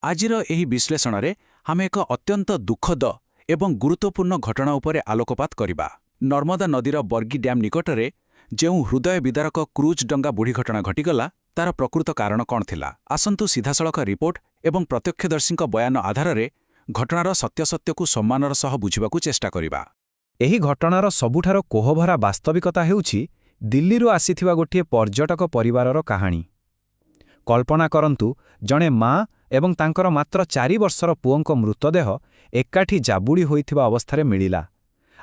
ଆଜିର ଏହି ବିଶ୍ଳେଷଣରେ ଆମେ ଏକ ଅତ୍ୟନ୍ତ ଦୁଃଖଦ ଏବଂ ଗୁରୁତ୍ୱପୂର୍ଣ୍ଣ ଘଟଣା ଉପରେ ଆଲୋକପାତ କରିବା। ନର୍ମଦା ନଦୀର ବର୍ଗୀ ଡ୍ୟାମ୍ ନିକଟରେ ଯେଉଁ ହୃଦୟ ବିଦାରକ କ୍ରୁଜ୍ ଡଙ୍ଗା ବୁଡ଼ି ଘଟଣା ଘଟିଗଲା, ତାର ପ୍ରକୃତ କାରଣ କ'ଣ ଥିଲା? ଆସନ୍ତୁ ସିଧାସଳଖ ରିପୋର୍ଟ ଏବଂ ପ୍ରତ୍ୟକ୍ଷଦର୍ଶୀଙ୍କ ବୟାନ ଆଧାରରେ ଘଟଣାର ସତ୍ୟାସତ୍ୟକୁ ସମ୍ମାନର ସହ ବୁଝିବାକୁ ଚେଷ୍ଟା କରିବା। ଏହି ଘଟଣାର ସବୁଠାରୁ କୋହଭରା ବାସ୍ତବିକତା ହେଉଛି ଦିଲ୍ଲୀରୁ ଆସିଥିବା ଗୋଟିଏ ପର୍ଯ୍ୟଟକ ପରିବାରର କାହାଣୀ। କଳ୍ପନା କରନ୍ତୁ, ଜଣେ ମା' ଏବଂ ତାଙ୍କର ମାତ୍ର 4 ବର୍ଷର ପୁଅଙ୍କ ମୃତଦେହ ଏକାଠି ଜାବୁଡ଼ି ହୋଇଥିବା ଅବସ୍ଥାରେ ମିଳିଲା।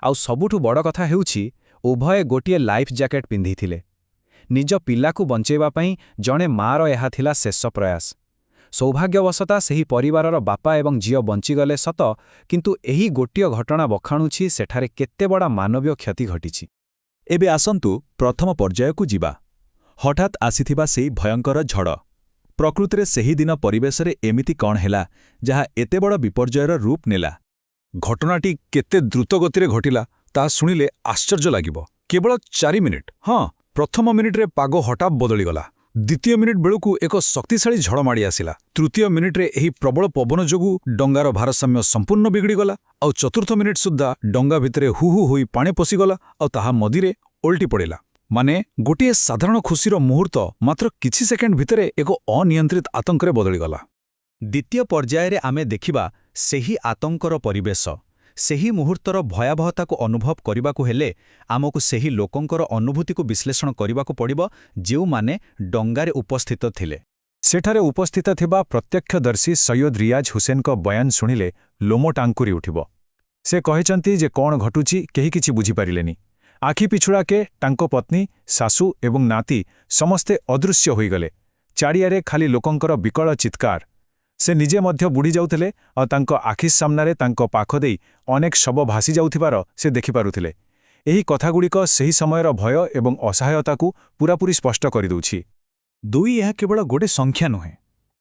ଆଉ ସବୁଠୁ ବଡ଼ କଥା ହେଉଛି, ଉଭୟେ ଗୋଟିଏ ଲାଇଫ୍ ଜ୍ୟାକେଟ୍ ପିନ୍ଧିଥିଲେ। ନିଜ ପିଲାକୁ ବଞ୍ଚାଇବା ପାଇଁ ଜଣେ ମା'ର ଏହା ଥିଲା ଶେଷ ପ୍ରୟାସ। ସୌଭାଗ୍ୟବଶତଃ ସେହି ପରିବାରର ବାପା ଏବଂ ଝିଅ ବଞ୍ଚିଗଲେ ସତ, କିନ୍ତୁ ଏହି ଗୋଟିଏ ଘଟଣା ବଖାଣୁଛି ସେଠାରେ କେତେ ବଡ଼ ମାନବୀୟ କ୍ଷତି ଘଟିଛି। ଏବେ ଆସନ୍ତୁ ପ୍ରଥମ ପର୍ଯ୍ୟାୟକୁ ଯିବା। ହଠାତ୍ ଆସିଥିବା ସେହି ଭୟଙ୍କର ଝଡ଼। ପ୍ରକୃତିରେ ସେହିଦିନ ପରିବେଶରେ ଏମିତି କ'ଣ ହେଲା ଯାହା ଏତେ ବଡ଼ ବିପର୍ଯ୍ୟୟର ରୂପ ନେଲା? ଘଟଣାଟି କେତେ ଦ୍ରୁତଗତିରେ ଘଟିଲା ତାହା ଶୁଣିଲେ ଆଶ୍ଚର୍ଯ୍ୟ ଲାଗିବ। କେବଳ 4 ମିନିଟ୍। ହଁ, ପ୍ରଥମ ମିନିଟ୍ରେ ପାଗ ହଠାତ୍ ବଦଳିଗଲା। ଦ୍ୱିତୀୟ ମିନିଟ୍ ବେଳକୁ ଏକ ଶକ୍ତିଶାଳୀ ଝଡ଼ ମାଡ଼ି ଆସିଲା। ତୃତୀୟ ମିନିଟ୍ରେ ଏହି ପ୍ରବଳ ପବନ ଯୋଗୁଁ ଡଙ୍ଗାର ଭାରସାମ୍ୟ ସମ୍ପୂର୍ଣ୍ଣ ବିଗିଡ଼ିଗଲା। ଆଉ ଚତୁର୍ଥ ମିନିଟ୍ ସୁଦ୍ଧା ଡଙ୍ଗା ଭିତରେ ହୁ ହୁ ହୋଇ ପାଣି ପଶିଗଲା ଆଉ ତାହା ନଦୀରେ ଓଲଟି ପଡ଼ିଲା। ମାନେ, ଗୋଟିଏ ସାଧାରଣ ଖୁସିର ମୁହୂର୍ତ୍ତ ମାତ୍ର କିଛି ସେକେଣ୍ଡ ଭିତରେ ଏକ ଅନିୟନ୍ତ୍ରିତ ଆତଙ୍କରେ ବଦଳିଗଲା। ଦ୍ୱିତୀୟ ପର୍ଯ୍ୟାୟରେ ଆମେ ଦେଖିବା ସେହି ଆତଙ୍କର ପରିବେଶ। ସେହି ମୁହୂର୍ତ୍ତର ଭୟାବହତାକୁ ଅନୁଭବ କରିବାକୁ ହେଲେ ଆମକୁ ସେହି ଲୋକଙ୍କର ଅନୁଭୂତିକୁ ବିଶ୍ଳେଷଣ କରିବାକୁ ପଡ଼ିବ, ଯେଉଁମାନେ ଡଙ୍ଗାରେ ଉପସ୍ଥିତ ଥିଲେ। ସେଠାରେ ଉପସ୍ଥିତ ଥିବା ପ୍ରତ୍ୟକ୍ଷଦର୍ଶୀ ସୈୟଦ ରିୟାଜ ହୁସେନଙ୍କ ବୟାନ ଶୁଣିଲେ ଲୋମ ଟାଙ୍କୁରି ଉଠିବ। ସେ କହିଛନ୍ତି ଯେ କ'ଣ ଘଟୁଛି କେହି କିଛି ବୁଝିପାରିଲେନି। ଆଖି ପିଛୁଳାକେ ତାଙ୍କ ପତ୍ନୀ, ଶାଶୁ ଏବଂ ନାତି ସମସ୍ତେ ଅଦୃଶ୍ୟ ହୋଇଗଲେ। ଚାରିଆରେ ଖାଲି ଲୋକଙ୍କର ବିକଳ ଚିତ୍କାର। ସେ ନିଜେ ମଧ୍ୟ ବୁଡ଼ି ଯାଉଥିଲେ ଆଉ ତାଙ୍କ ଆଖି ସାମ୍ନାରେ ତାଙ୍କ ପାଖ ଦେଇ ଅନେକ ଶବ ଭାସି ଯାଉଥିବାର ସେ ଦେଖିପାରୁଥିଲେ। ଏହି କଥାଗୁଡ଼ିକ ସେହି ସମୟର ଭୟ ଏବଂ ଅସହାୟତାକୁ ପୂରାପୂରି ସ୍ପଷ୍ଟ କରିଦେଉଛି। 2 ଏହା କେବଳ ଗୋଟେ ସଂଖ୍ୟା ନୁହେଁ।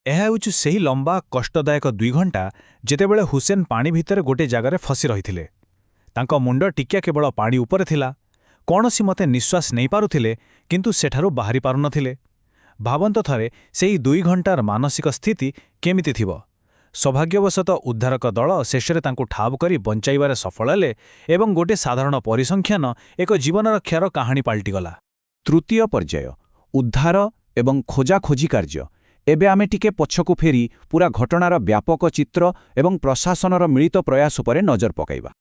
ଏହା ହେଉଛି ସେହି ଲମ୍ବା କଷ୍ଟଦାୟକ 2 ଘଣ୍ଟା ଯେତେବେଳେ ହୁସେନ ପାଣି ଭିତରେ ଗୋଟେ ଜାଗାରେ ଫସି ରହିଥିଲେ। ତାଙ୍କ ମୁଣ୍ଡ ଟିକିଆ କେବଳ ପାଣି ଉପରେ ଥିଲା। କୌଣସି ମତେ ନିଶ୍ୱାସ ନେଇପାରୁଥିଲେ, କିନ୍ତୁ ସେଠାରୁ ବାହାରି ପାରୁନଥିଲେ। ଭାବନ୍ତ ଥରେ ସେହି 2 ଘଣ୍ଟାର ମାନସିକ ସ୍ଥିତି କେମିତି ଥିବ। ସୌଭାଗ୍ୟବଶତଃ ଉଦ୍ଧାରକ ଦଳ ଶେଷରେ ତାଙ୍କୁ ଠାବ କରି ବଞ୍ଚାଇବାରେ ସଫଳ ହେଲେ ଏବଂ ଗୋଟେ ସାଧାରଣ ପରିସଂଖ୍ୟାନ ଏକ ଜୀବନରକ୍ଷାର କାହାଣୀ ପାଲଟିଗଲା। ତୃତୀୟ ପର୍ଯ୍ୟାୟ, ଉଦ୍ଧାର ଏବଂ ଖୋଜାଖୋଜି କାର୍ଯ୍ୟ। ଏବେ ଆମେ ଟିକେ ପଛକୁ ଫେରି ପୁରା ଘଟଣାର ବ୍ୟାପକ ଚିତ୍ର ଏବଂ ପ୍ରଶାସନର ମିଳିତ ପ୍ରୟାସ ଉପରେ ନଜର ପକାଇବା।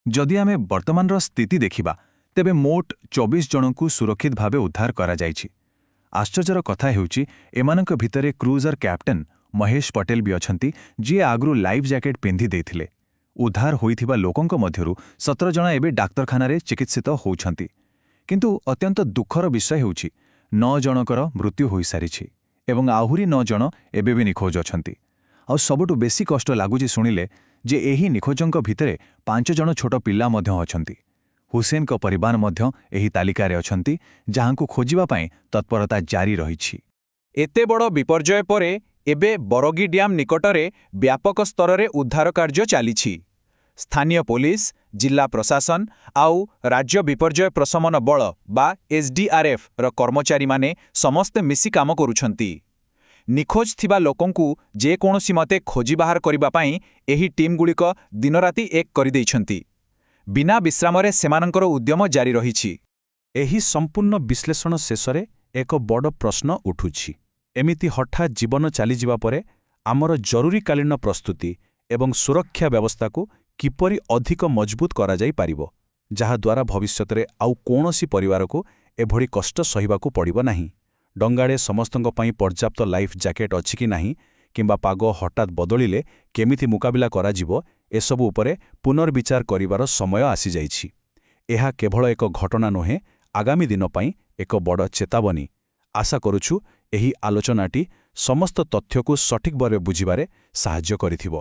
ଯଦି ଆମେ ବର୍ତ୍ତମାନର ସ୍ଥିତି ଦେଖିବା, ତେବେ ମୋଟ 24 ଜଣଙ୍କୁ ସୁରକ୍ଷିତ ଭାବେ ଉଦ୍ଧାର କରାଯାଇଛି। ଆଶ୍ଚର୍ଯ୍ୟର କଥା ହେଉଛି, ଏମାନଙ୍କ ଭିତରେ କ୍ରୁଜର କ୍ୟାପ୍ଟେନ୍ ମହେଶ ପଟେଲ ବି ଅଛନ୍ତି, ଯିଏ ଆଗରୁ ଲାଇଫ୍ ଜ୍ୟାକେଟ୍ ପିନ୍ଧି ଦେଇଥିଲେ। ଉଦ୍ଧାର ହୋଇଥିବା ଲୋକଙ୍କ ମଧ୍ୟରୁ 17 ଜଣ ଏବେ ଡାକ୍ତରଖାନାରେ ଚିକିତ୍ସିତ ହେଉଛନ୍ତି। କିନ୍ତୁ ଅତ୍ୟନ୍ତ ଦୁଃଖର ବିଷୟ ହେଉଛି 9 ଜଣଙ୍କର ମୃତ୍ୟୁ ହୋଇସାରିଛି ଏବଂ ଆହୁରି 9 ଜଣ ଏବେ ବି ନିଖୋଜ ଅଛନ୍ତି। ଆଉ ସବୁଠୁ ବେଶୀ କଷ୍ଟ ଲାଗୁଛି ଶୁଣିଲେ ଯେ ଏହି ନିଖୋଜଙ୍କ ଭିତରେ 5 ଜଣ ଛୋଟ ପିଲା ମଧ୍ୟ ଅଛନ୍ତି। ହୁସେନଙ୍କ ପରିବାର ମଧ୍ୟ ଏହି ତାଲିକାରେ ଅଛନ୍ତି, ଯାହାଙ୍କୁ ଖୋଜିବା ପାଇଁ ତତ୍ପରତା ଜାରି ରହିଛି। ଏତେ ବଡ଼ ବିପର୍ଯ୍ୟୟ ପରେ ଏବେ ବରଗୀ ଡ୍ୟାମ୍ ନିକଟରେ ବ୍ୟାପକ ସ୍ତରରେ ଉଦ୍ଧାର କାର୍ଯ୍ୟ ଚାଲିଛି। ସ୍ଥାନୀୟ ପୋଲିସ, ଜିଲ୍ଲା ପ୍ରଶାସନ ଆଉ ରାଜ୍ୟ ବିପର୍ଯ୍ୟୟ ପ୍ରଶମନ ବଳ ବା SDRF ର କର୍ମଚାରୀମାନେ ସମସ୍ତେ ମିଶି କାମ କରୁଛନ୍ତି। ନିଖୋଜ ଥିବା ଲୋକଙ୍କୁ ଯେକୌଣସି ମତେ ଖୋଜି ବାହାର କରିବା ପାଇଁ ଏହି ଟିମ୍ଗୁଡ଼ିକ ଦିନରାତି ଏକ କରିଦେଇଛନ୍ତି। ବିନା ବିଶ୍ରାମରେ ସେମାନଙ୍କର ଉଦ୍ୟମ ଜାରି ରହିଛି। ଏହି ସମ୍ପୂର୍ଣ୍ଣ ବିଶ୍ଳେଷଣ ଶେଷରେ ଏକ ବଡ଼ ପ୍ରଶ୍ନ ଉଠୁଛି। ଏମିତି ହଠାତ୍ ଜୀବନ ଚାଲିଯିବା ପରେ ଆମର ଜରୁରୀକାଳୀନ ପ୍ରସ୍ତୁତି ଏବଂ ସୁରକ୍ଷା ବ୍ୟବସ୍ଥାକୁ କିପରି ଅଧିକ ମଜବୁତ କରାଯାଇପାରିବ, ଯାହାଦ୍ୱାରା ଭବିଷ୍ୟତରେ ଆଉ କୌଣସି ପରିବାରକୁ ଏଭଳି କଷ୍ଟ ସହିବାକୁ ପଡ଼ିବ ନାହିଁ। ଡଙ୍ଗାରେ ସମସ୍ତଙ୍କ ପାଇଁ ପର୍ଯ୍ୟାପ୍ତ ଲାଇଫ୍ ଜ୍ୟାକେଟ୍ ଅଛି କି ନାହିଁ, କିମ୍ବା ପାଗ ହଠାତ୍ ବଦଳିଲେ କେମିତି ମୁକାବିଲା କରାଯିବ, ଏସବୁ ଉପରେ ପୁନର୍ବିଚାର କରିବାର ସମୟ ଆସିଯାଇଛି। ଏହା କେବଳ ଏକ ଘଟଣା ନୁହେଁ, ଆଗାମୀ ଦିନ ପାଇଁ ଏକ ବଡ଼ ଚେତାବନୀ। ଆଶା କରୁଛୁ ଏହି ଆଲୋଚନାଟି ସମସ୍ତ ତଥ୍ୟକୁ ସଠିକ୍ ଭାବେ ବୁଝିବାରେ ସାହାଯ୍ୟ କରିଥିବ।